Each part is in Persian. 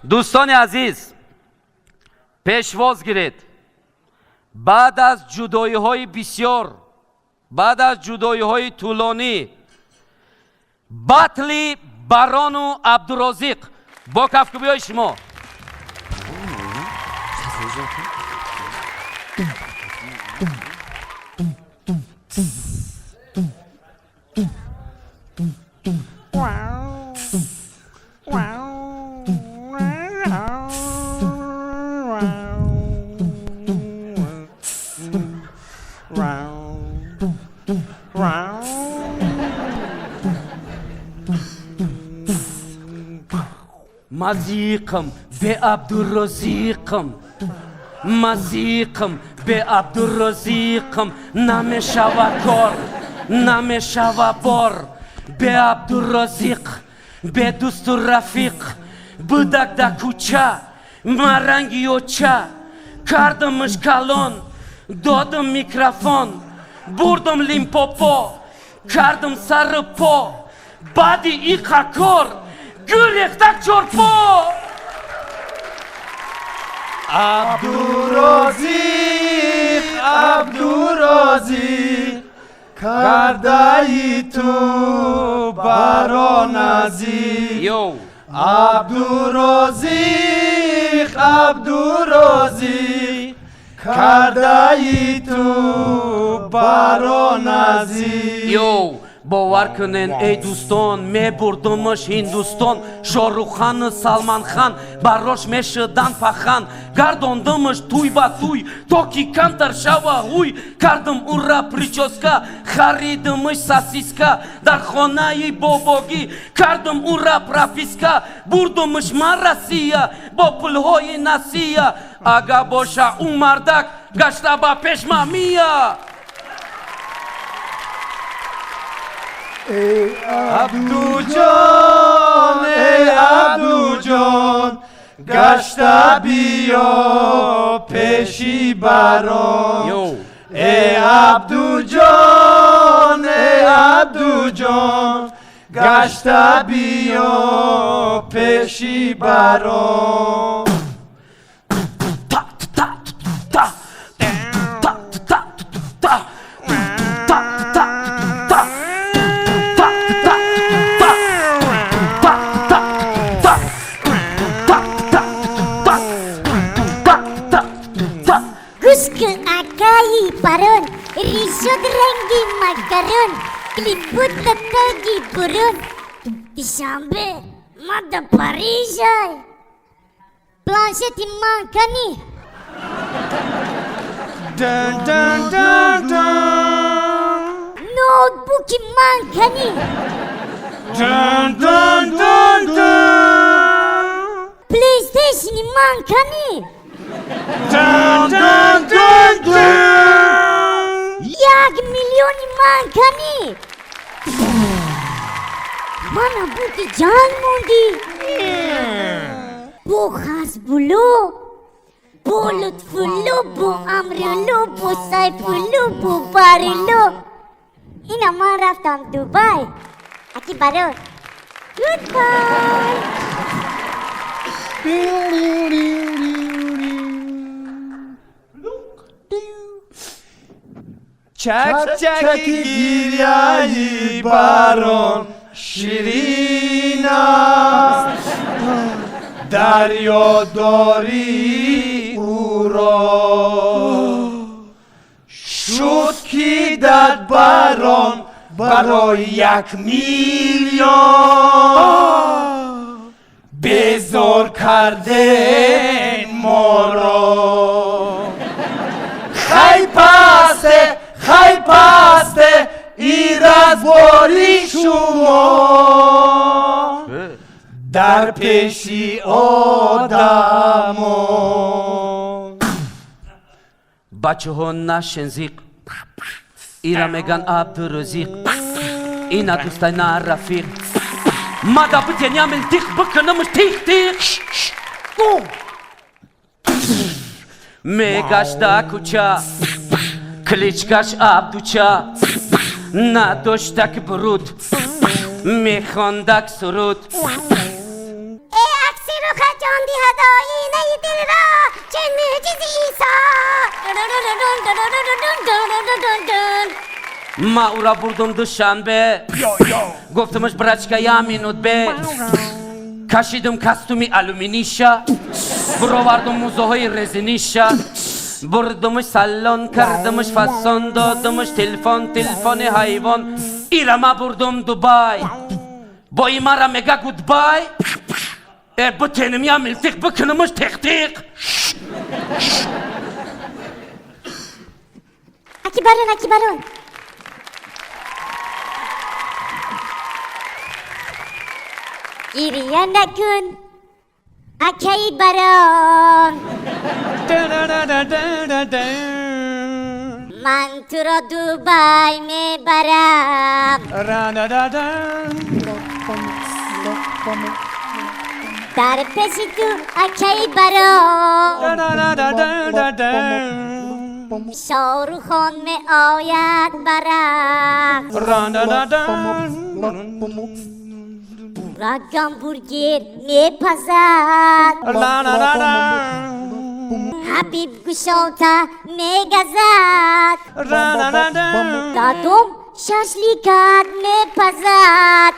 دوستان عزیز پیشواز گیرید. بعد از جدایی های بسیار، بعد از جدایی های طولانی، بطل بران و عبدالرازق با کفکوبی های شما. مزیقم به عبدالرزیقم، مزیقم به عبدالرزیقم، نمیشوه کار نمیشوه بار. به عبدالرزیق، به دوست و رفیق بودک در کوچه مرنگی و چه کردمش کلان، دادم میکروفون، بردم لیمپوپو، کردم سر پا، بعد ایقا کار گریختک چرپا. عبدالرزیق عبدالرزیق کرده ای تو برا نزیق. عبدالرزیق عبدالرزیق کرده ای تو برا نزیق. باور کنین ای دوستان، می بردمش هندوستان، شاروخ خان سلمان خان براش می شدن پخان، گرداندمش توی با توی تا کی کمتر شوه هوی، کردم اون را پریچوسکا، خریدمش ساسیسکا، در خانه باباگی کردم اون را پراپیسکا، بردمش مرسیه با پلهای نسیه، اگه باشه اون مردک گشته با پشمامیه. ای عبدو جان ای عبدو جان گشته بیا پیشی برام. ای عبدو جان ای عبدو جان گشته بیا پیشی برام. Gusku akai parun, risot rengi makaron, kliput tetagi burun. Disambe, mada parisay. Planset imankani. Dun dun dun dun. Notebook imankani. Dun dun dun dun. PlayStation imankani. Dun dun dun dun. 1 milyon imankani. Mana buti can mondi. Bu hasbulu, bu lütfulu, bu amrulu, bu sayfulu, bu barulu. Ina man raftam Dubai. Aki barun. Goodbye. چک چکی گیریایی باران شیرین است، دریا داری او را شد کی داد باران برای 1 میلیون بیزار کرده ما را. خی پسته خی پسته این رزباری شما در پیشی آدمان. بچه ها نشنزیق ایرا میگن عبدالرزیق، اینا دوستای نه رفیق، مادا بتینیم التیق بکنمش تیق تیق. میگشته کوچه کلیچکش عبدوچه، نداشتک برود میخواندک سرود. عکسی رو چاندی هدایی نی دل را چه معجزه ایسا ما او را بردم دوشنبه گفتمش برچکه یامینود به کشیدم کستومی الومینیشا برآوردم موزه های رزینیشا بردمش سالن کردمش فسان دادمش تلفن حیوان ایرا ما بردم دبی با ای مرا میگه گودبای بتنم یا ملتق بکنمش تق تق اکی برون گریه نکن اکی برون من تو را دوبای میبرم در پیشی تو اکی برون شاروخ خان می آید برم رگم برگر می پزد حبیب گشاته می گزد دادم ششلیکت می پزد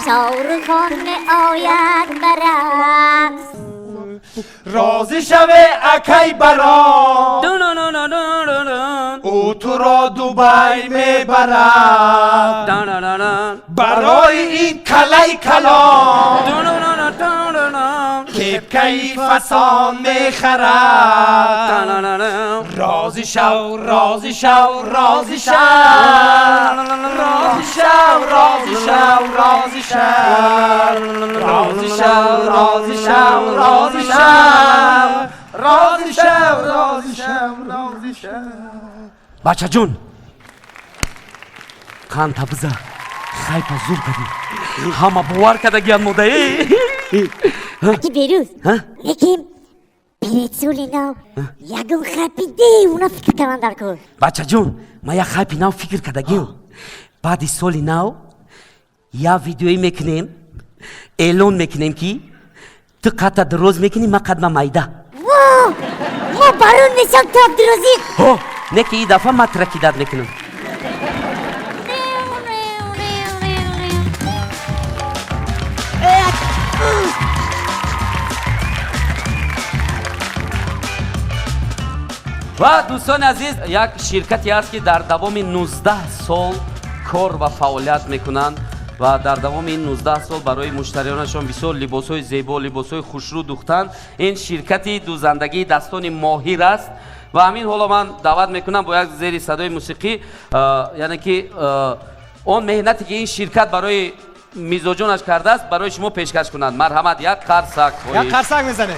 شاروخ خان می آید برم راضی شوه اکی برام او تو را دوبای میبرد برای این کلای کلام کیف فسان میخرد راضی شو راضی شو راضی شو راضی شو راضی شو راضی شو راضی شو راضی شو راضی شو راضی شو راضی شو راضی شو بچه جون کان تبزه خیپا زور کدی همه باور کده گیان موده اکی بیروز نکیم پیرتسولی ناو یگون خیپی دی اونا فکر کنن در کن بچه جون ما یا خیپی ناو فکر کده گیم بعد سولی ناو یا ویدیوی میکنیم اعلان میکنیم که تو قطع دروز میکنی ما قدم مایده واو ما برون میشم تو عبدالرزیق نکی ای دفعه ما ترکیدت میکنم و دوستان عزیز یک شرکتی است که در دوام 19 سال کار و فعالیت میکنند و در دوام این 19 سال برای مشتریانشان بسیار لباسهای زیبا لباسهای خوشرو دوختند. این شرکتی دوزندگی دستان ماهر است و همین حالا من دعوت میکنم با یک زیر صدای موسیقی یعنی که اون مهنتی که این شرکت برای میزوجانش کرده است برای شما پیشکش کنند. مرحمت یک قرصک میزنه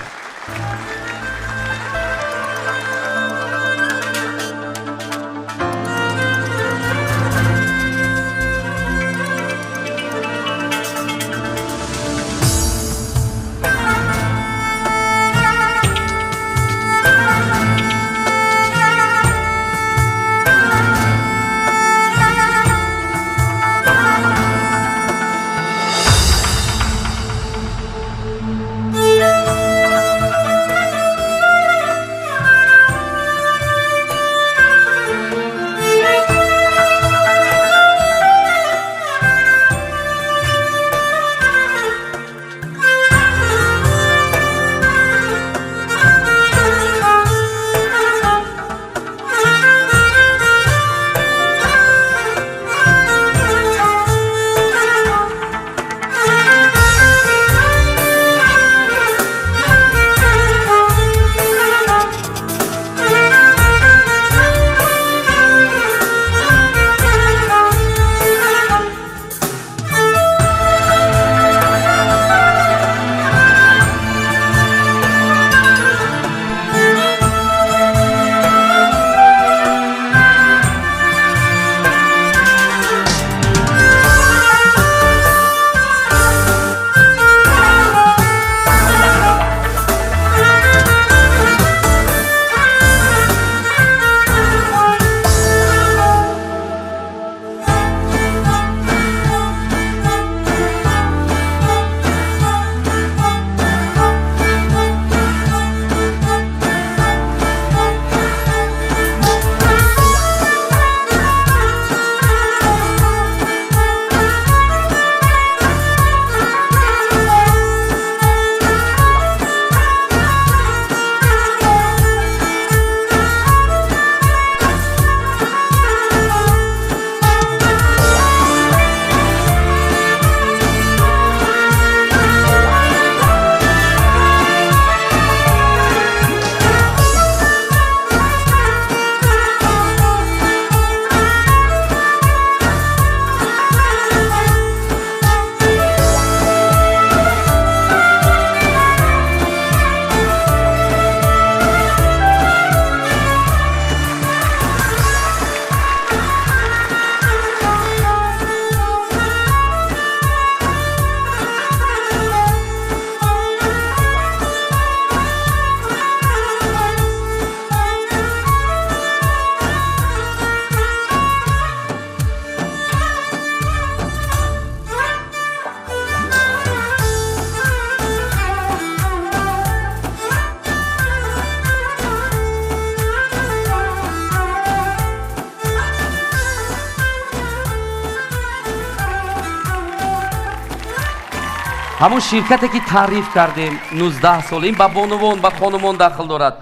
همون شرکتی که تعریف کردیم 19 سال این با بانوان با خانمان داخل دارد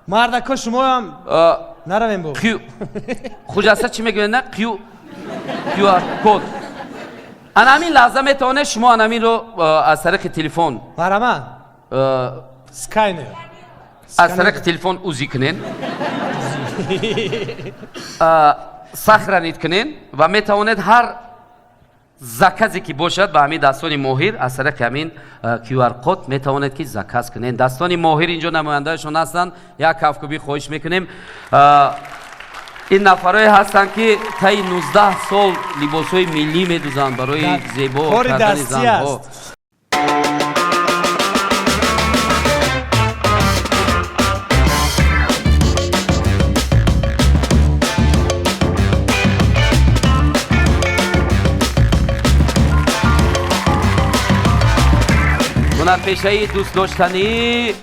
مردکا شما هم نرویم بو کیو خوجسته چی میگوین نه کیو QR کد همین لحظه میتونه شما همین رو از طریق تلفن مرمه سکاینر از طریق تلفن اوزی کنین سخرانید کنین و میتوانید هر زکازی که باشد به همین دستان ماهر از طریق همین QR کد میتوانید که زکاز کنین. دستان ماهر اینجا نمایندهشون هستند. یک کافکوبی خواهش میکنیم. این نفرای هستند که طی 19 سال لباسای ملی میدوزند برای زیبا کردن زنها. هنرپیشه دوست داشتنی